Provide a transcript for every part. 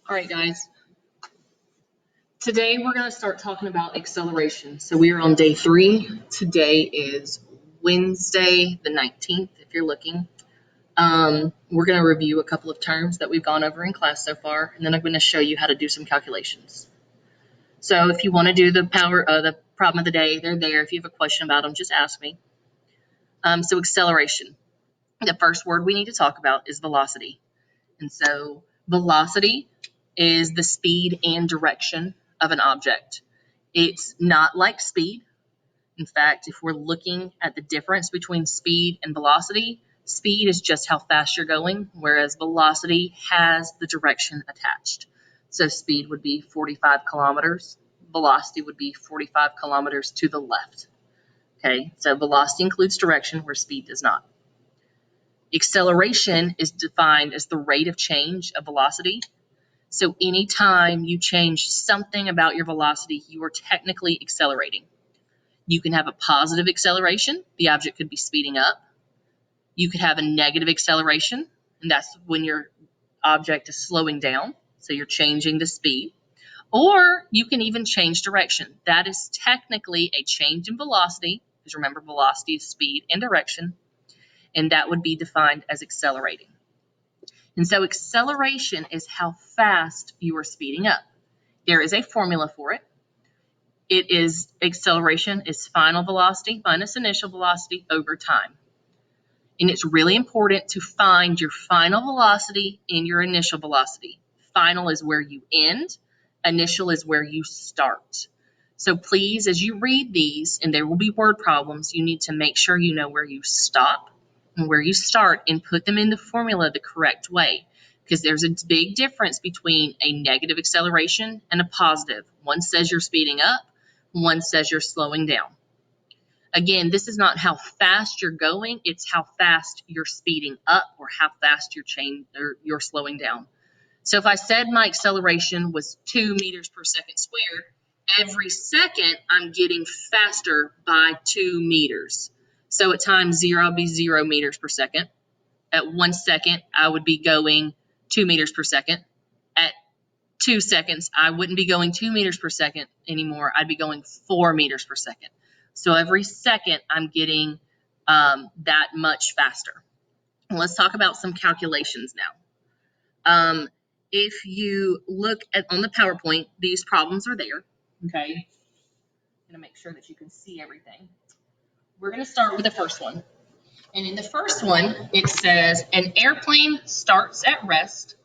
All right, guys. Today we're going to start talking about acceleration. So we are on day 3. Today is Wednesday the 19th, if you're looking. We're going to review a couple of terms that we've gone over in class so far, and then I'm going to show you how to do some calculations. So if you want to do the problem of the day, they're there. If you have a question about them, just ask me. So acceleration. The first word we need to talk about is velocity. And so velocity is the speed and direction of an object. It's not like speed. In fact, if we're looking at the difference between speed and velocity, speed is just how fast you're going, whereas velocity has the direction attached. So speed would be 45 kilometers. Velocity would be 45 kilometers to the left. Okay, so velocity includes direction where speed does not. Acceleration is defined as the rate of change of velocity. So anytime you change something about your velocity, you are technically accelerating. You can have a positive acceleration. The object could be speeding up. You could have a negative acceleration, and that's when your object is slowing down. So you're changing the speed. Or you can even change direction. That is technically a change in velocity, because remember, velocity is speed and direction, and that would be defined as accelerating. And so acceleration is how fast you are speeding up. There is a formula for it. It is acceleration is final velocity minus initial velocity over time. And it's really important to find your final velocity and your initial velocity. Final is where you end. Initial is where you start. So please, as you read these, and there will be word problems, you need to make sure you know where you stop and where you start and put them in the formula the correct way. Because there's a big difference between a negative acceleration and a positive. One says you're speeding up, one says you're slowing down. Again, this is not how fast you're going, it's how fast you're speeding up or how fast you're slowing down. So if I said my acceleration was 2 meters per second squared, every second I'm getting faster by 2 meters. So at time 0, I'll be 0 meters per second. At 1 second, I would be going 2 meters per second. At 2 seconds, I wouldn't be going 2 meters per second anymore. I'd be going 4 meters per second. So every second, I'm getting that much faster. And let's talk about some calculations now. If you look on the PowerPoint, these problems are there. Okay, I'm going to make sure that you can see everything. We're going to start with the first one. And in the first one, it says an airplane starts at rest,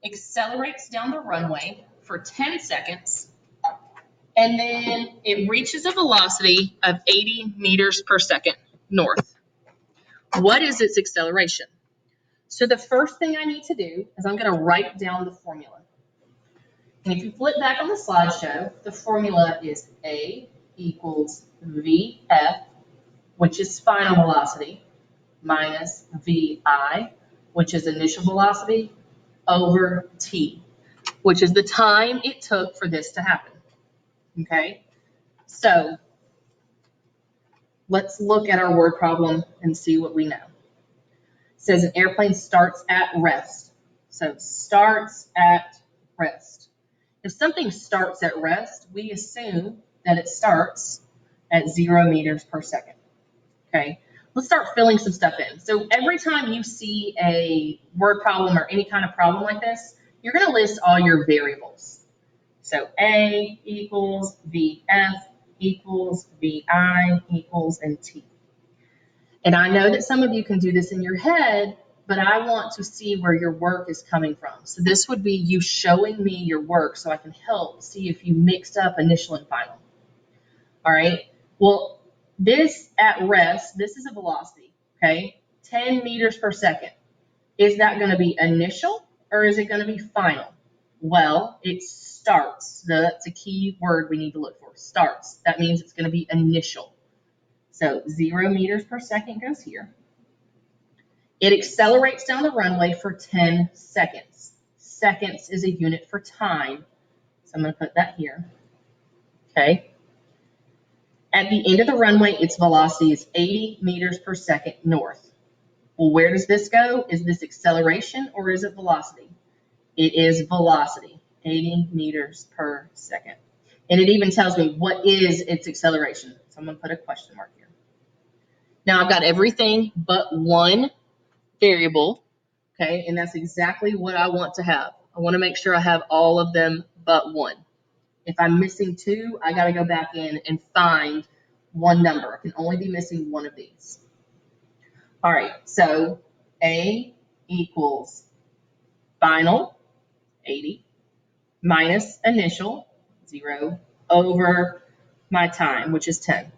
accelerates down the runway for 10 seconds, and then it reaches a velocity of 80 meters per second north. What is its acceleration? So the first thing I need to do is I'm going to write down the formula. And if you flip back on the slideshow, the formula is A equals VF, which is final velocity, minus VI, which is initial velocity, over T, which is the time it took for this to happen. Okay, so let's look at our word problem and see what we know. It says an airplane starts at rest. So starts at rest. If something starts at rest, we assume that it starts at 0 meters per second. Okay, let's start filling some stuff in. So every time you see a word problem or any kind of problem like this, you're going to list all your variables. So A equals VF equals VI equals and T. And I know that some of you can do this in your head, but I want to see where your work is coming from. So this would be you showing me your work so I can help see if you mixed up initial and final. All right, well, this at rest, this is a velocity, okay? 10 meters per second. Is that going to be initial or is it going to be final? Well, it starts. So that's a key word we need to look for. Starts. That means it's going to be initial. So 0 meters per second goes here. It accelerates down the runway for 10 seconds. Seconds is a unit for time. So I'm going to put that here. Okay. At the end of the runway, its velocity is 80 meters per second north. Well, where does this go? Is this acceleration or is it velocity? It is velocity, 80 meters per second. And it even tells me what is its acceleration. So I'm going to put a question mark here. Now I've got everything but one variable, okay? And that's exactly what I want to have. I want to make sure I have all of them but one. If I'm missing two, I got to go back in and find one number. I can only be missing one of these. All right, so A equals final, 80, minus initial, 0, over my time, which is 10.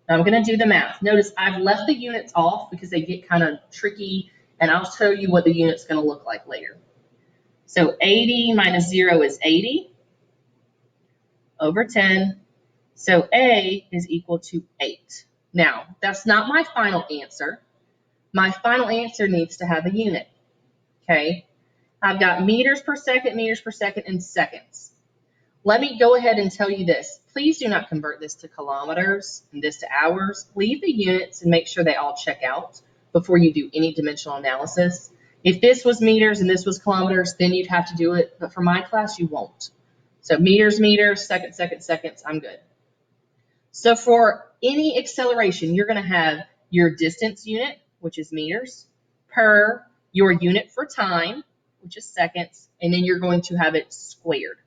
Now I'm going to do the math. Notice I've left the units off because they get kind of tricky, and I'll show you what the unit's going to look like later. So 80 minus 0 is 80 over 10. So A is equal to 8. Now, that's not my final answer. My final answer needs to have a unit, okay? I've got meters per second, and seconds. Let me go ahead and tell you this. Please do not convert this to kilometers and this to hours. Leave the units and make sure they all check out before you do any dimensional analysis. If this was meters and this was kilometers, then you'd have to do it. But for my class, you won't. So meters, seconds, I'm good. So for any acceleration, you're going to have your distance unit, which is meters, per your unit for time, which is seconds, and then you're going to have it squared.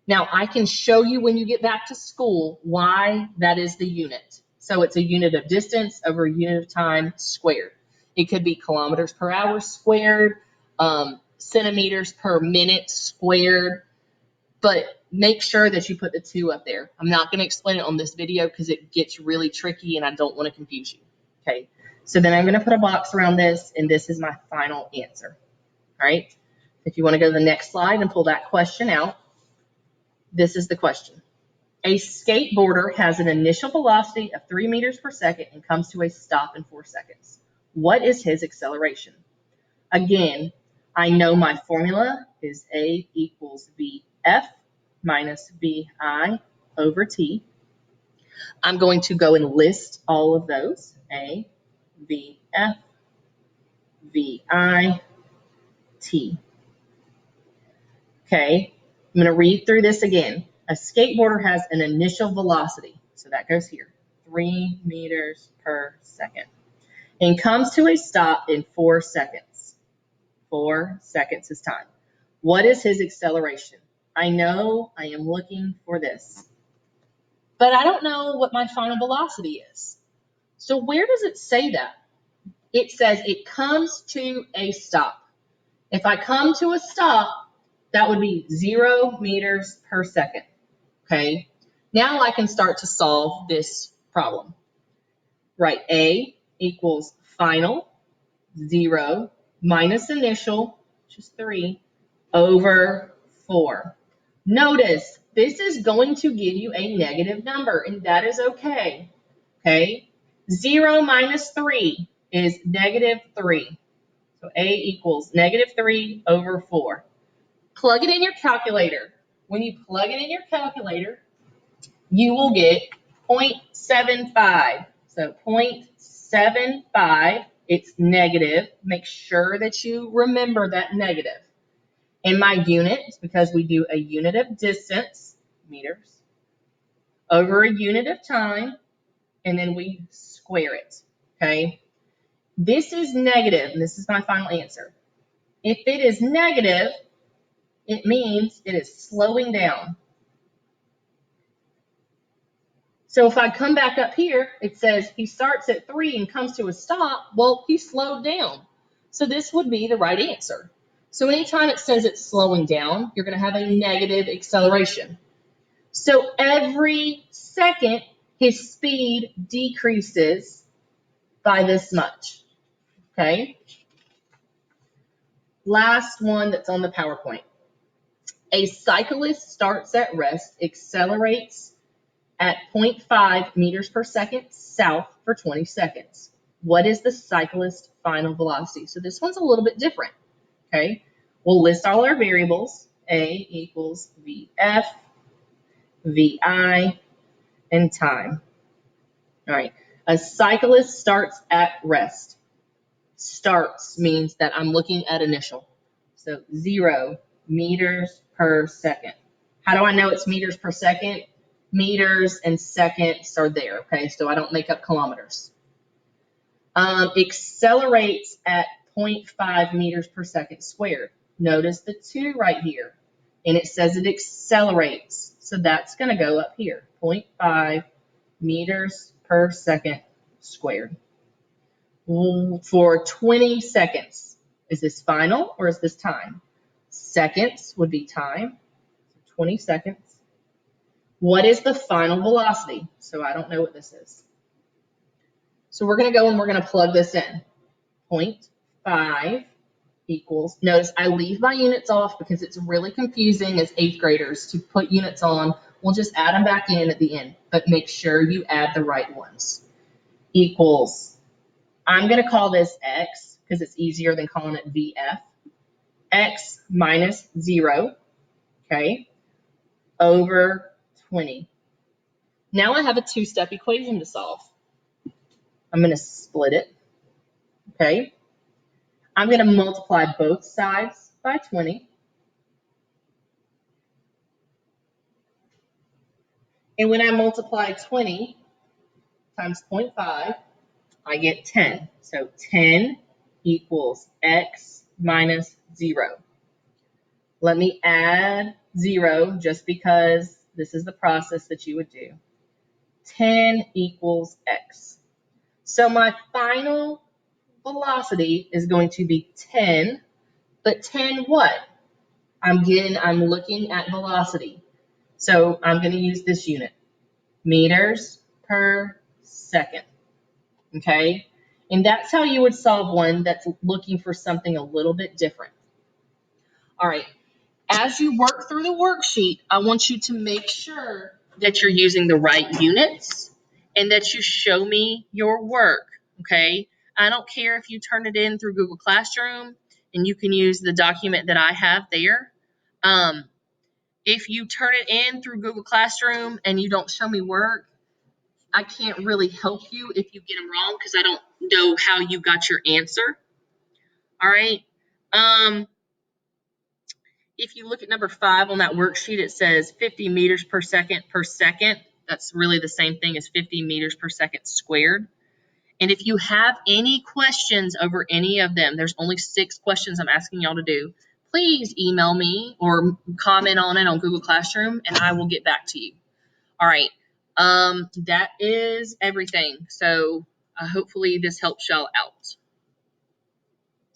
Now, I can show you when you get back to school why that is the unit. So it's a unit of distance over a unit of time squared. It could be kilometers per hour squared, centimeters per minute squared, but make sure that you put the 2 up there. I'm not going to explain it on this video because it gets really tricky and I don't want to confuse you. Okay, so then I'm going to put a box around this, and this is my final answer. All right, if you want to go to the next slide and pull that question out. This is the question. A skateboarder has an initial velocity of 3 meters per second and comes to a stop in 4 seconds. What is his acceleration? Again, I know my formula is A equals VF minus VI over T. I'm going to go and list all of those. A, VF, VI, T. Okay, I'm going to read through this again. A skateboarder has an initial velocity, so that goes here, 3 meters per second, and comes to a stop in 4 seconds. 4 seconds is time. What is his acceleration? I know I am looking for this, but I don't know what my final velocity is. So where does it say that? It says it comes to a stop. If I come to a stop, that would be 0 meters per second. Okay, now I can start to solve this problem. Right, A equals final, 0, minus initial, which is 3, over 4. Notice, this is going to give you a negative number, and that is okay. Okay, 0 minus 3 is negative 3. So A equals negative 3 over 4. Plug it in your calculator. When you plug it in your calculator, you will get 0.75. So 0.75, it's negative. Make sure that you remember that negative. And my unit, because we do a unit of distance, meters, over a unit of time, and then we square it, okay? This is negative, and this is my final answer. If it is negative, it means it is slowing down. So if I come back up here, it says he starts at 3 and comes to a stop. Well, he slowed down. So this would be the right answer. So anytime it says it's slowing down, you're going to have a negative acceleration. So every second, his speed decreases by this much. Okay? Last one that's on the PowerPoint. A cyclist starts at rest, accelerates at 0.5 meters per second south for 20 seconds. What is the cyclist's final velocity? So this one's a little bit different, okay? We'll list all our variables. A equals VF, VI, and time. All right, a cyclist starts at rest. Starts means that I'm looking at initial. So So 0 meters per second. How do I know it's meters per second? Meters and seconds are there, okay? So I don't make up kilometers. Accelerates at 0.5 meters per second squared. Notice the 2 right here. And it says it accelerates. So that's going to go up here, 0.5 meters per second squared. For 20 seconds. Is this final or is this time? Seconds would be time. 20 seconds. What is the final velocity? So I don't know what this is. So we're going to go and we're going to plug this in. 0.5 equals, notice I leave my units off because it's really confusing as 8th graders to put units on. We'll just add them back in at the end, but make sure you add the right ones. Equals, I'm going to call this x because it's easier than calling it VF. X minus 0, okay, over 20. Now I have a 2-step equation to solve. I'm going to split it, okay. I'm going to multiply both sides by 20. And when I multiply 20 times 0.5, I get 10. So 10 equals x minus 0. Let me add 0 just because this is the process that you would do. 10 equals x. So my final velocity is going to be 10, but 10 what? I'm looking at velocity. So I'm going to use this unit, meters per second, okay? And that's how you would solve one that's looking for something a little bit different. All right, as you work through the worksheet, I want you to make sure that you're using the right units and that you show me your work, okay? I don't care if you turn it in through Google Classroom, and you can use the document that I have there. If you turn it in through Google Classroom and you don't show me work, I can't really help you if you get them wrong because I don't know how you got your answer. All right. If you look at number 5 on that worksheet, it says 50 meters per second per second. That's really the same thing as 50 meters per second squared. And if you have any questions over any of them, there's only 6 questions I'm asking y'all to do. Please email me or comment on it on Google Classroom, and I will get back to you. All right. That is everything. So hopefully this helps y'all out.